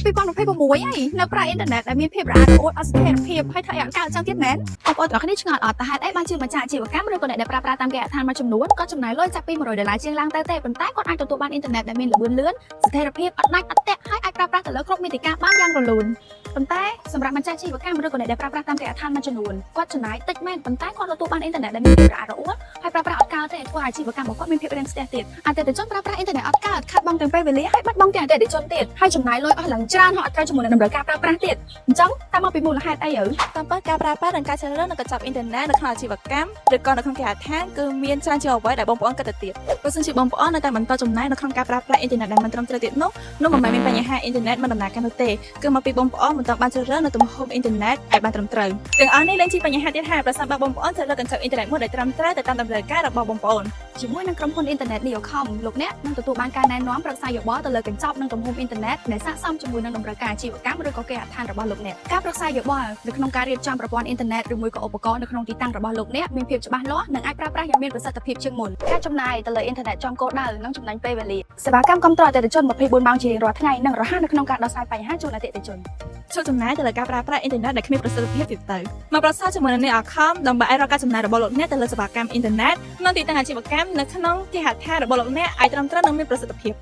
ពីប៉ុណ្ណឹង26ហើយនៅប្រើអ៊ីនធឺណិតដែលមានភាពរហ័សរហួតអត់ស្ថិរភាពហើយធ្វើឲ្យការចង់ទៀតមែនបងប្អូនទាំងអស់គ្នាឆ្ងល់អត់តែហេតុអីបានជាម្ចាស់អាជីវកម្មឬក៏អ្នកដែលប្រើប្រាស់តាមគេហដ្ឋានមួយចំនួនក៏ចំណាយលុយចាប់ពី$100ជាងឡើងទៅទេប៉ុន្តែគាត់អាចទទួលបានអ៊ីនធឺណិតដែលមានល្បឿនលឿនស្ថិរភាពអត់ដាច់អត់តាក់ហើយអាចប្រើប្រាស់ទៅលើគ្រប់មាតិកាបានយ៉ាងរលូនប៉ុន្តែសម្រាប់ម្ចាស់អាជីវកម្មឬក៏អ្នកដែលប្រើប្រាស់តាមគេហដ្ឋានមួយចំនួនគាត់ចំណាយតិចមែនប៉ុន្តែគាត់ទទួលបានអ៊ីនធឺណិតដែលមានភាពរហ័សរហួតហើយប្រើប្រាស់អត់កើតទេធ្វើឲ្យអាជីវកម្មរបស់គាត់មានភាពរាំងស្ទះទៀតអតិថិជនប្រើប្រាស់អ៊ីនធឺណិតអត់កើតខាត់បងទាំងពេលវេលាហើយបាត់បង់ទាំងអតិថិជនទៀតហើយចំណាយលុយអស់ឡើងច្រើនហើយអត់ត្រូវជាមួយនឹងតម្រូវការប្រើប្រាស់ទៀតអញ្ចឹងតាមមកពីមូលហេតុអីទៅតាមពិតការប្រើប្រាស់និងការជ្រើសរើសនៅកញ្ចប់អ៊ីនធឺណិតនៅក្នុងអាជីវកម្មឬក៏នៅក្នុងគេហដ្ឋានគឺមានច្រើនជាងអ្វីដែលបងប្អូនគិតទៅទៀតបើសិនជាបងប្អូននៅតែបន្តចំណាយនៅក្នុងការប្រើប្រាស់អ៊ីនធឺណិតដែលមិនត្រឹមត្រូវទៀតនោះមិនមែនមានបញ្ហាអ៊ីនធឺណិតមិនដំណើរការនោះទេគឺមកពីបងប្អូនមិនទាន់បានជ្រើសរើសនៅទំហំអ៊ីនធឺណិតឲ្យបានត្រឹមត្រូវទាំងអស់នេះលែងជាបញ្ហាទៀតហើយប្រសិនបើបងប្អូនជ្រើសរើសកញ្ចប់អ៊ីនធឺណិតមួយដែលត្រឹមត្រូវទៅតាមតម្រូវការរបស់បងប្អូនជាមួយនឹងក្រុមហ៊ុនអ៊ីនធឺណិត Neocom លោកអ្នកនឹងទទួលបានការណែនាំប្រឹក្សាយោបល់ទៅលើកញ្ចប់និងទំហំអ៊ីនធឺណិតដែលស័ក្តិសមជាមួយនឹងតម្រូវការអាជីវកម្មឬក៏គេហដ្ឋានរបស់លោកអ្នកការប្រឹក្សាយោបល់នៅក្នុងការរៀបចំប្រព័ន្ធអ៊ីនធឺណិតឬមួយក៏ឧបករណ៍នៅក្នុងទីតាំងរបស់លោកអ្នកមានភាពច្បាស់លាស់និងអាចប្រើប្រាស់យ៉ាងមានប្រសិទ្ធភាពជាងមុនការចំណាយទៅលើអ៊ីនធឺណិតចំគោលដៅនិងចំណេញពេលវេលាសេវាកម្មគ្រប់គ្រងអតិថិជន24ម៉ោងជារៀងរាល់ថ្ងៃនិងរហ័សនៅក្នុងការដោះស្រាយបញ្ហាជូនអតិថិជនចូលចំណាយទៅលើការប្រើប្រាស់អ៊ីនធឺណិតដែលគ្មានប្រសិទ្ធភាពទៀតទៅមកប្រសាជាមួយនឹង Neocom ដើម្បីឲ្យរកការចំណាយរបស់លោកអ្នកទៅលើសេវាកម្មអ៊ីនធឺណិតក្នុងទីតាំងអាជីវកម្មនៅក្នុងគេហដ្ឋានរបស់លោកអ្នកឲ្យត្រឹមត្រូវនិងមានប្រសិទ្ធភាព